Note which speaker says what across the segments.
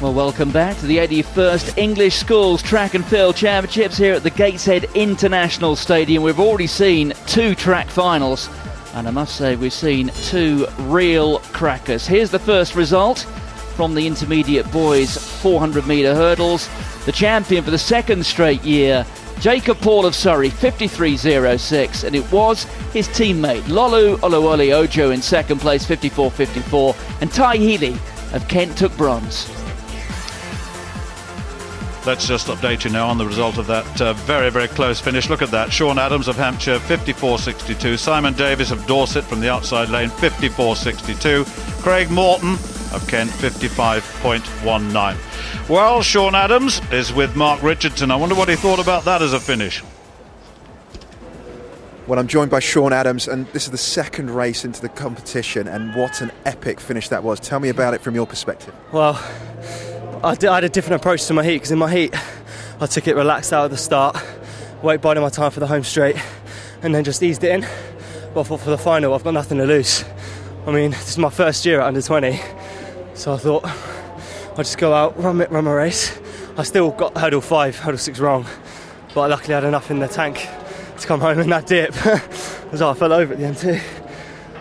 Speaker 1: Well, welcome back to the 81st English Schools Track and Field Championships here at the Gateshead International Stadium. We've already seen 2 track finals, and I must say we've seen 2 real crackers. Here's the first result from the intermediate boys 400 metre hurdles. The champion for the second straight year, Jacob Paul of Surrey, 53.06, and it was his teammate Lolu Oluwole Ojo in second place, 54.54, and Ty Healy of Kent took bronze.
Speaker 2: Let's just update you now on the result of that very, very close finish. Look at that. Sean Adams of Hampshire, 54.62. Simon Davis of Dorset from the outside lane, 54.62. Craig Morton of Kent, 55.19. Well, Sean Adams is with Mark Richardson. I wonder what he thought about that as a finish.
Speaker 3: Well, I'm joined by Sean Adams, and this is the second race into the competition, and what an epic finish that was. Tell me about it from your perspective.
Speaker 4: Well, I had a different approach to my heat, because in my heat I took it relaxed out at the start, wait biding my time for the home straight, and then just eased it in. But I thought for the final I've got nothing to lose. I mean, this is my first year at under 20, so I thought I'd just go out, run my race. I still got hurdle 5, hurdle 6 wrong, but I luckily had enough in the tank to come home in that dip. So I fell over at the end too.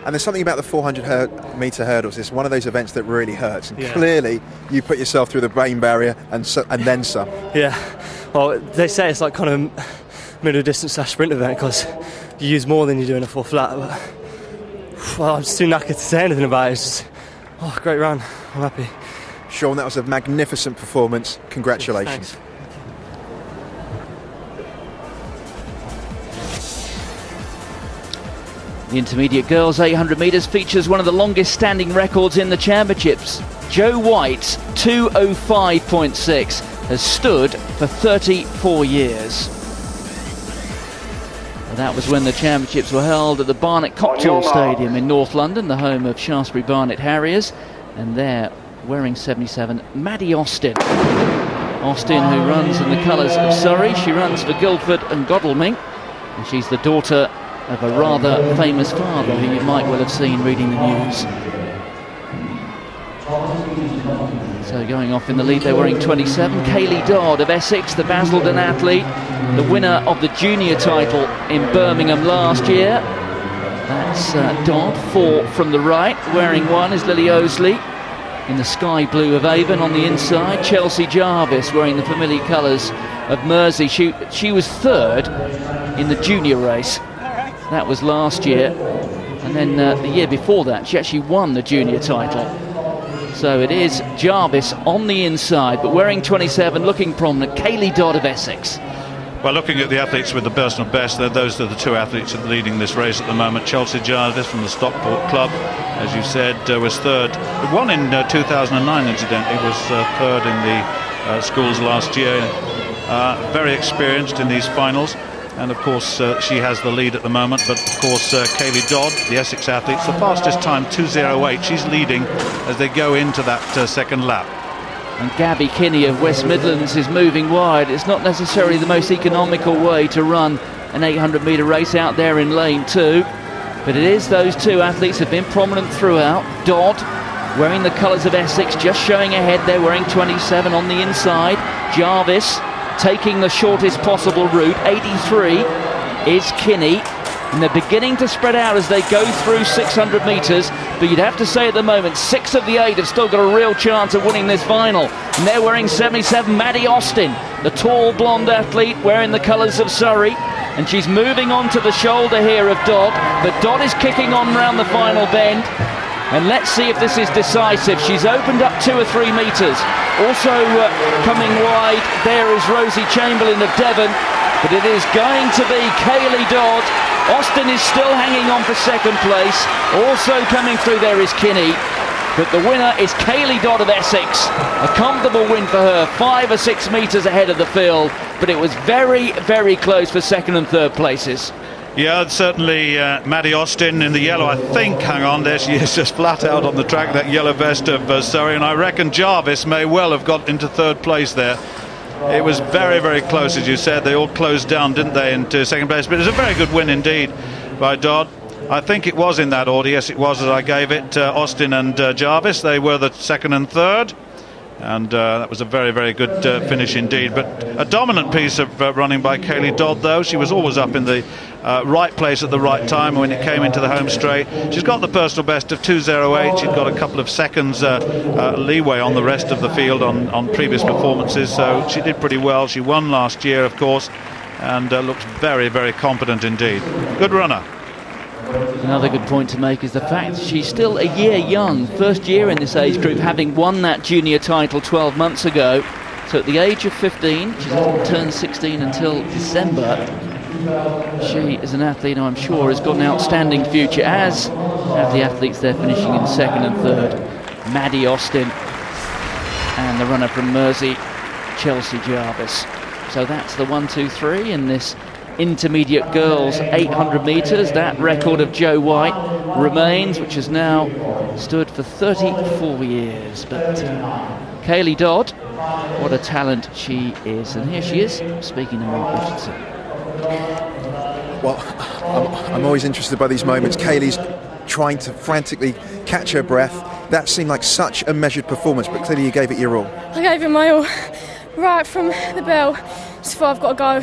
Speaker 3: And there's something about the 400 metre hurdles. It's one of those events that really hurts. And
Speaker 4: yeah.
Speaker 3: Clearly, you put yourself through the brain barrier and then some.
Speaker 4: Yeah. Well, they say it's like kind of a middle distance / sprint event because you use more than you do in a 4 flat. But, well, I'm just too knackered to say anything about it. It's just, great run. I'm happy.
Speaker 3: Sean, that was a magnificent performance. Congratulations.
Speaker 4: Thanks.
Speaker 1: The intermediate girls 800 metres features one of the longest standing records in the championships. Jo White's 2:05.6 has stood for 34 years. And that was when the championships were held at the Barnet Cocktail Stadium in North London, the home of Shaftesbury Barnet Harriers. And there, wearing 77, Maddie Austin. Austin, who runs in the colours of Surrey. She runs for Guildford and Godalming, and she's the daughter of a rather famous father who you might well have seen reading the news. So going off in the lead, they're wearing 27. Kaylee Dodd of Essex, the Basildon athlete, the winner of the junior title in Birmingham last year. That's Dodd, 4 from the right. Wearing 1 is Lily Osley in the sky blue of Avon on the inside. Chelsea Jarvis wearing the familiar colours of Mersey. She was 3rd in the junior race. That was last year, and then the year before that she actually won the junior title. So it is Jarvis on the inside, but wearing 27, looking prominent, Kaylee Dodd of Essex.
Speaker 2: Well, looking at the athletes with the personal best, those are the 2 athletes leading this race at the moment. Chelsea Jarvis from the Stockport Club, as you said, was 3rd. Won in 2009, incidentally, was 3rd in the schools last year. Very experienced in these finals. And of course she has the lead at the moment, but of course Kaylee Dodd, the Essex athlete, the fastest time 2:08. She's leading as they go into that second lap.
Speaker 1: And Gabby Kinney of West Midlands is moving wide. It's not necessarily the most economical way to run an 800 metre race out there in lane 2, but it is those 2 athletes have been prominent throughout. Dodd wearing the colours of Essex, just showing ahead. They're wearing 27 on the inside. Jarvis taking the shortest possible route. 83 is Kinney, and they're beginning to spread out as they go through 600 metres, but you'd have to say at the moment 6 of the 8 have still got a real chance of winning this final. And they're wearing 77, Maddie Austin, the tall blonde athlete wearing the colours of Surrey, and she's moving on to the shoulder here of Dodd, but Dodd is kicking on round the final bend. And let's see if this is decisive. She's opened up 2 or 3 metres. Also coming wide there is Rosie Chamberlain of Devon, but it is going to be Kaylee Dodd. Austin is still hanging on for second place. Also coming through there is Kinney, but the winner is Kaylee Dodd of Essex. A comfortable win for her, 5 or 6 metres ahead of the field, but it was very, very close for second and third places.
Speaker 2: Yeah, certainly Maddie Austin in the yellow, I think. Hang on, there she is, just flat out on the track, that yellow vest of Surrey, and I reckon Jarvis may well have got into 3rd place there. It was very, very close, as you said. They all closed down, didn't they, into second place, but it was a very good win indeed by Dodd. I think it was in that order. Yes, it was, as I gave it. Austin and Jarvis, they were the 2nd and 3rd. And that was a very, very good finish indeed. But a dominant piece of running by Kaylee Dodd, though. She was always up in the right place at the right time when it came into the home straight. She's got the personal best of 2:08. She'd got a couple of seconds leeway on the rest of the field on previous performances, so she did pretty well. She won last year, of course, and looks very, very competent indeed. Good runner.
Speaker 1: Another good point to make is the fact she's still a year young, first year in this age group, having won that junior title 12 months ago. So at the age of 15, she doesn't turn 16 until December. She is an athlete who I'm sure has got an outstanding future, as have the athletes there finishing in second and third. Maddie Austin and the runner from Mersey, Chelsea Jarvis. So that's the 1, 2, 3 in this intermediate girls 800 metres. That record of Jo White remains, which has now stood for 34 years. But Kaylee Dodd, what a talent she is. And here she is speaking to Mark Richardson.
Speaker 3: Well, I'm always interested by these moments. Kaylee's trying to frantically catch her breath. That seemed like such a measured performance, but clearly you gave it your all.
Speaker 5: I gave it my all right from the bell. Just thought, I've got to go.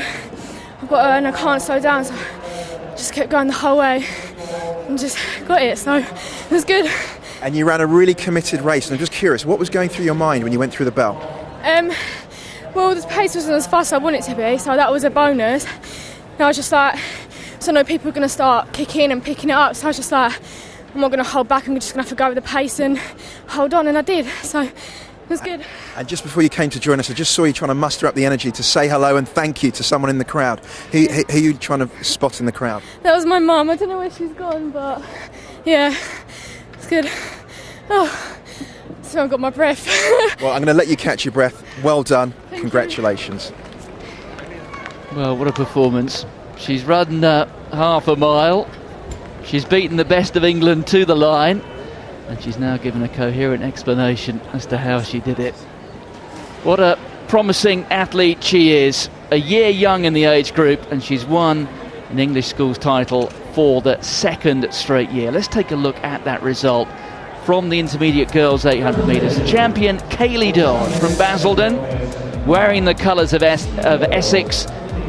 Speaker 5: And I can't slow down, so just kept going the whole way and just got it, so it was good.
Speaker 3: And you ran a really committed race, and I'm just curious, what was going through your mind when you went through the bell?
Speaker 5: Well, the pace wasn't as fast as I wanted it to be, so that was a bonus. And I was just like, so I know people are going to start kicking and picking it up, so I was just like, I'm not going to hold back, I'm just going to have to go with the pace and hold on, and I did, so it was good.
Speaker 3: And just before you came to join us, I just saw you trying to muster up the energy to say hello and thank you to someone in the crowd. Who are you trying to spot in the crowd?
Speaker 5: That was my mum. I don't know where she's gone, but yeah, it's good. Oh, so I've got my breath.
Speaker 3: Well, I'm going to let you catch your breath. Well done. Congratulations.
Speaker 1: Well, what a performance. She's run half a mile. She's beaten the best of England to the line. And she's now given a coherent explanation as to how she did it. What a promising athlete she is. A year young in the age group, and she's won an English schools title for the second straight year. Let's take a look at that result from the intermediate girls 800 metres. Champion Kaylee Dodd from Basildon, wearing the colours of Essex.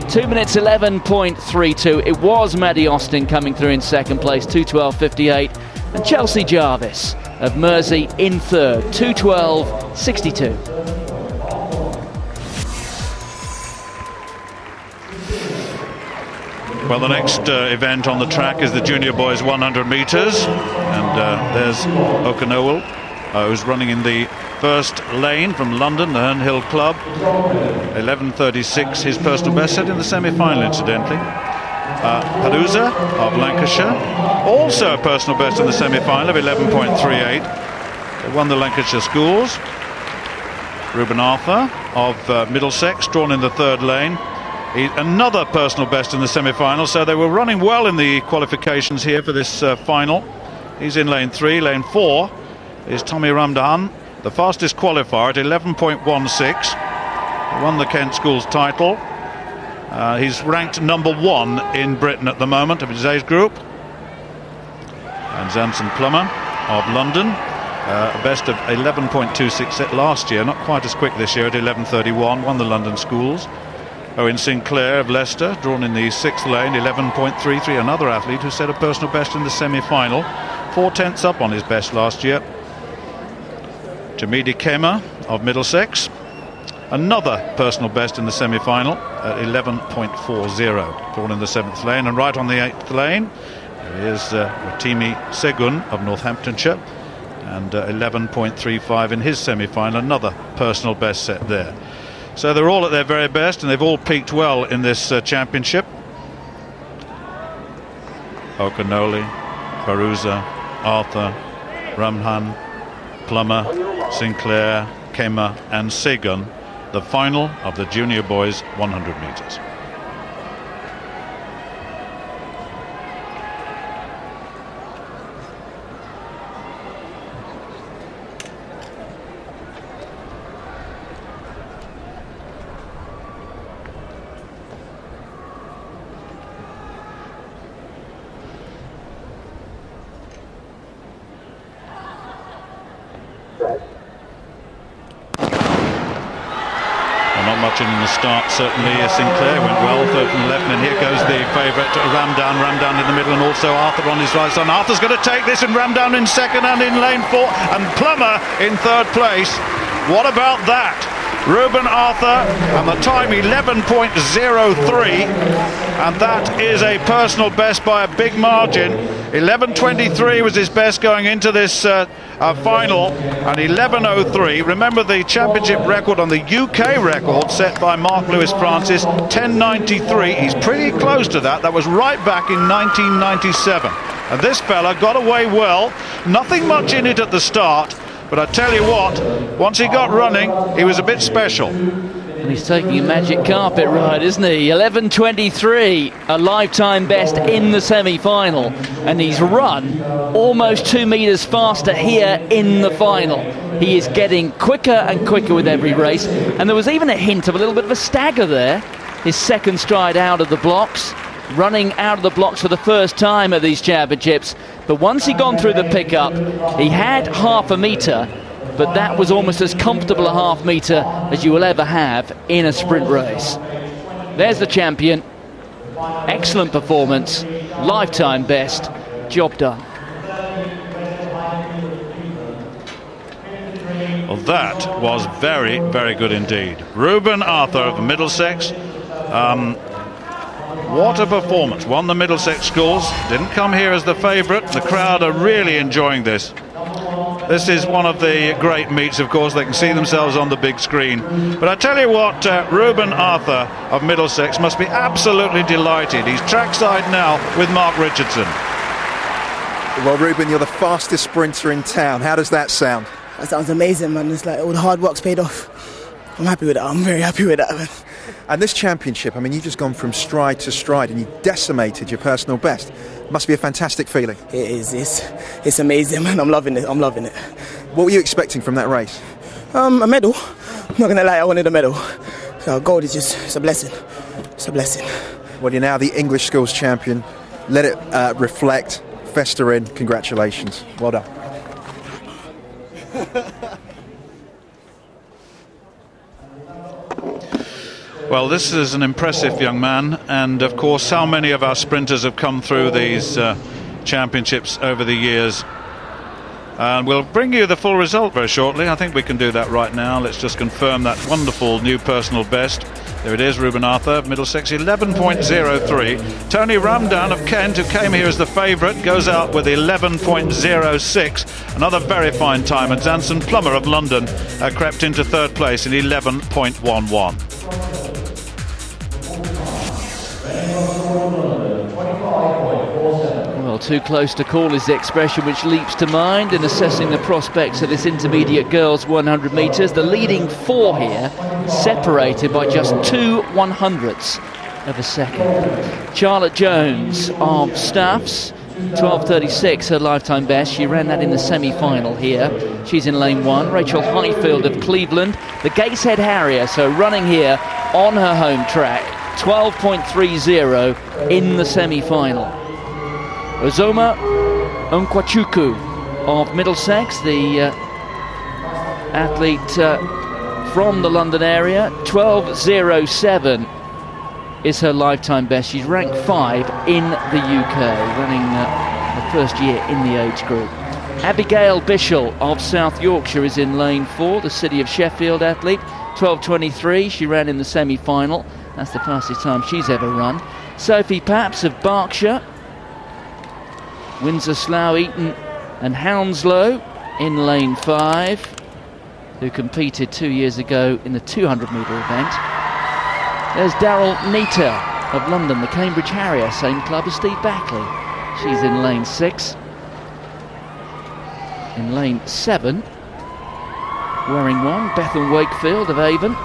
Speaker 1: 2 minutes 11.32. It was Maddie Austin coming through in second place, 2:12.58. And Chelsea Jarvis of Mersey in third, 2:12.62.
Speaker 2: Well, the next event on the track is the junior boys 100 metres, and there's O'Connell, who's running in the first lane from London, the Herne Hill Club. 11:36, his personal best, set in the semi-final, incidentally. Paduza of Lancashire, also a personal best in the semi-final of 11.38. They won the Lancashire schools. Reuben Arthur of Middlesex, drawn in the third lane. Another personal best in the semi-final, so they were running well in the qualifications here for this final. He's in lane 3. Lane 4 is Tommy Ramdahan, the fastest qualifier at 11.16. He won the Kent Schools title. He's ranked number 1 in Britain at the moment of his age group. And Zanson Plummer of London, a best of 11.26 set last year, not quite as quick this year at 11.31, won the London schools. Owen Sinclair of Leicester, drawn in the 6th lane, 11.33, another athlete who set a personal best in the semi-final, 4/10 up on his best last year. Jamidi Kema of Middlesex, another personal best in the semi-final at 11.40, drawn in the 7th lane. And right on the 8th lane, there is Rotimi Segun of Northamptonshire, and 11.35 in his semi-final, another personal best set there. So they're all at their very best, and they've all peaked well in this championship. O'Connolly, Baruza, Arthur, Ramhan, Plummer, Sinclair, Kema and Segun, the final of the junior boys 100 metres. much in the start, certainly. Sinclair went well, third from the left, and here goes the favourite, Ramdown in the middle, and also Arthur on his right side. Arthur's going to take this, and Ramdown in second and in lane 4, and Plummer in third place. What about that? Reuben Arthur, and the time 11.03, and that is a personal best by a big margin. 11.23 was his best going into this final, and 11.03. Remember the championship record on the UK record set by Mark Lewis Francis, 10.93. He's pretty close to that. That was right back in 1997. And this fella got away well. Nothing much in it at the start. But I tell you what, once he got running, he was a bit special.
Speaker 1: And he's taking a magic carpet ride, isn't he? 11.23, a lifetime best in the semi-final. And he's run almost 2 metres faster here in the final. He is getting quicker and quicker with every race. And there was even a hint of a little bit of a stagger there. His second stride out of the blocks. Running out of the blocks for the first time at these championships. But once he'd gone through the pickup, he had half a metre, but that was almost as comfortable a half metre as you will ever have in a sprint race. There's the champion. Excellent performance, lifetime best, job done.
Speaker 2: Well, that was very, very good indeed. Reuben Arthur of Middlesex. What a performance. Won the Middlesex schools. Didn't come here as the favourite. The crowd are really enjoying this. This is one of the great meets, of course. They can see themselves on the big screen. But I tell you what, Reuben Arthur of Middlesex must be absolutely delighted. He's trackside now with Mark Richardson.
Speaker 3: Well, Reuben, you're the fastest sprinter in town. How does that sound?
Speaker 6: That sounds amazing, man. It's like all the hard work's paid off. I'm happy with that. I'm very happy with that, man.
Speaker 3: And this championship, I mean, you've just gone from stride to stride and you decimated your personal best. Must be a fantastic feeling.
Speaker 6: It is. It's amazing, man. I'm loving it.
Speaker 3: What were you expecting from that race?
Speaker 6: A medal. I'm not going to lie, I wanted a medal. So gold is just, it's a blessing. It's a blessing.
Speaker 3: Well, you're now the English schools champion. Let it reflect, fester in. Congratulations. Well done.
Speaker 2: Well, this is an impressive young man, and of course how many of our sprinters have come through these championships over the years. And we'll bring you the full result very shortly. I think we can do that right now. Let's just confirm that wonderful new personal best. There it is, Reuben Arthur, Middlesex, 11.03. Tony Ramdown of Kent, who came here as the favourite, goes out with 11.06. Another very fine time. And Zanson Plummer of London crept into third place in 11.11.
Speaker 1: Well, too close to call is the expression which leaps to mind in assessing the prospects of this intermediate girls 100 metres. The leading four here separated by just 2/100ths of a second. Charlotte Jones of Staffs, 12.36 her lifetime best. She ran that in the semi-final here. She's in lane 1. Rachel Highfield of Cleveland, the Gateshead Harrier, so running here on her home track, 12.30 in the semi-final. Ozoma Nkwachuku of Middlesex, the athlete from the London area, 12.07 is her lifetime best. She's ranked 5 in the UK, running the first year in the age group. Abigail Bishel of South Yorkshire is in lane 4, the City of Sheffield athlete, 12.23. She ran in the semi-final. That's the fastest time she's ever run. Sophie Paps of Berkshire, Windsor, Slough, Eton and Hounslow in lane 5, who competed 2 years ago in the 200 metre event. There's Daryl Nita of London, the Cambridge Harrier, same club as Steve Backley. She's in lane 6. In lane 7, wearing 1, Bethel Wakefield of Avon,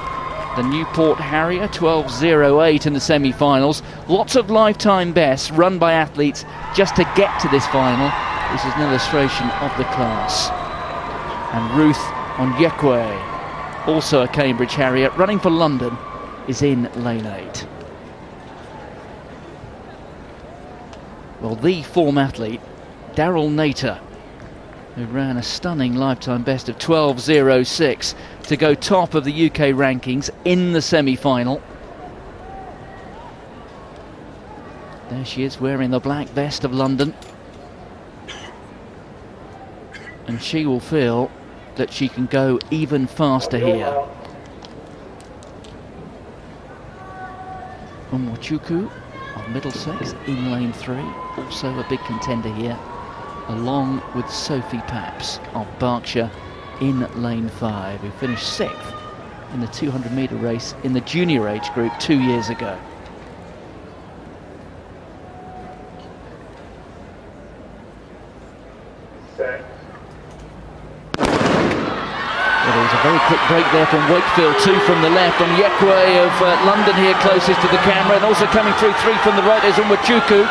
Speaker 1: the Newport Harrier, 12.08 in the semi-finals. Lots of lifetime bests run by athletes just to get to this final. This is an illustration of the class. And Ruth Onyekwe, also a Cambridge Harrier, running for London, is in lane 8. Well, the form athlete, Daryl Nater, who ran a stunning lifetime best of 12.06 to go top of the UK rankings in the semi-final. There she is wearing the black vest of London. And she will feel that she can go even faster here. Onwuchukwu of Middlesex in lane 3, also a big contender here, along with Sophie Papps of Berkshire in lane 5, who finished 6th in the 200-metre race in the junior age group 2 years ago. Well, there was a very quick break there from Wakefield, 2 from the left. On Yekwe of London here closest to the camera, and also coming through 3 from the right is Onwuchukwu.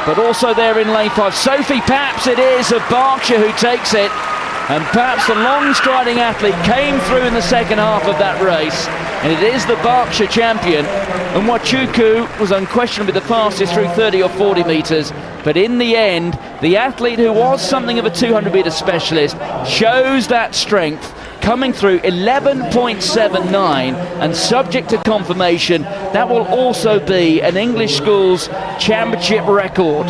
Speaker 1: But also there in lane 5, Sophie Papps it is of Berkshire who takes it. And Papps, the long-striding athlete, came through in the second half of that race. And it is the Berkshire champion. And Onwuchukwu was unquestionably the fastest through 30 or 40 metres. But in the end, the athlete who was something of a 200-metre specialist shows that strength, coming through 11.79, and subject to confirmation, that will also be an English Schools Championship record.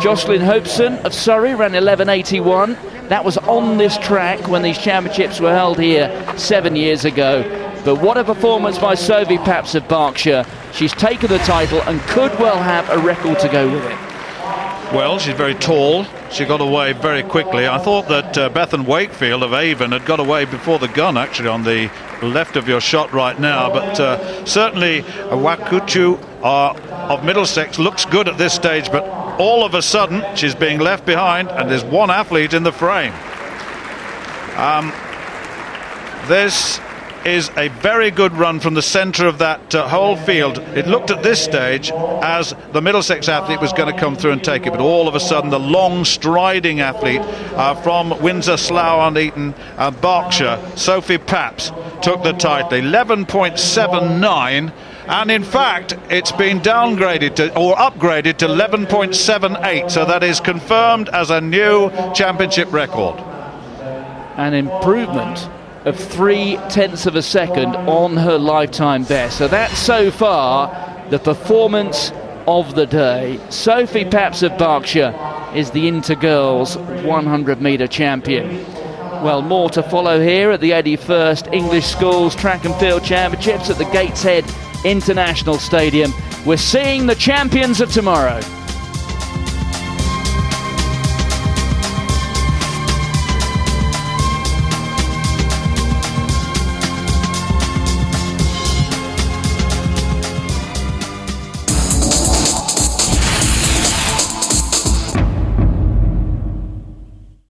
Speaker 1: Jocelyn Hopeson of Surrey ran 11.81. That was on this track when these championships were held here 7 years ago. But what a performance by Sophie Papps of Berkshire. She's taken the title and could well have a record to go with it.
Speaker 2: Well, she's very tall. She got away very quickly. I thought that Bethan Wakefield of Avon had got away before the gun, actually, on the left of your shot right now. But certainly Onwuchukwu of Middlesex looks good at this stage, but all of a sudden she's being left behind and there's one athlete in the frame. This is a very good run from the centre of that whole field. It looked at this stage as the Middlesex athlete was going to come through and take it, but all of a sudden the long striding athlete from Windsor, Slough and Eton, Berkshire, Sophie Papps, took the title. 11.79, and in fact it's been downgraded to, or upgraded to 11.78, so that is confirmed as a new championship record.
Speaker 1: An improvement of 0.3 of a second on her lifetime best. So that's so far the performance of the day. Sophie Papps of Berkshire is the Intergirls 100-metre champion. Well, more to follow here at the 81st English Schools Track and Field Championships at the Gateshead International Stadium. We're seeing the champions of tomorrow.